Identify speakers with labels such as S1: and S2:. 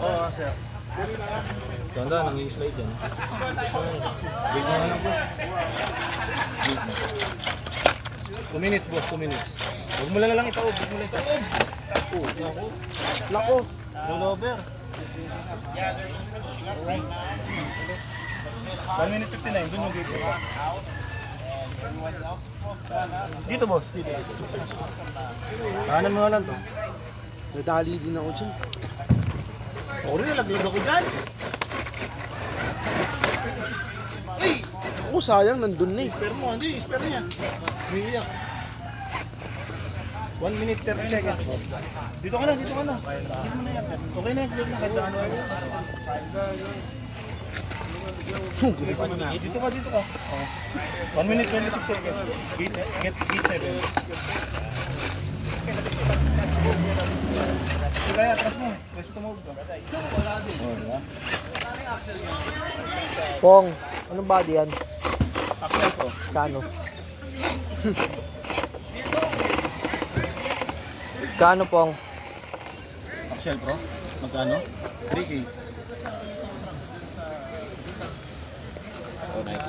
S1: Oo, sir.
S2: Ganda, nang-i-slide yan. Wait mo lang po. 2 minutes, boss, 2 minutes. Huwag mo lang itaob, huwag mo lang itaob.
S1: Lako. Rollover.
S2: 1 minute 59, dun yung dito. Dito, boss, dito. Kanan mo nga lang to.
S1: Nadali din ako dyan.
S2: Oo rin, nalaglag ako dyan.
S1: Oo, sayang, nandun na eh.
S2: Spare mo, hindi, spare niya. Umiiyak. 1 minute 30 seconds. Dito ka na, dito ka na. Dito mo na yan. Okay na yan, clear na kahit saan. Dito ka, dito ka. 1 minute 26 seconds. Get 7. Kaya, atras mo. Kasi tumawag ka. Oh, diba?
S1: Pong, anong body yan?
S2: Axel ko.
S1: Kano? Kano, Pong?
S2: Axel Pro? Magkano? 3K. Oh, nice.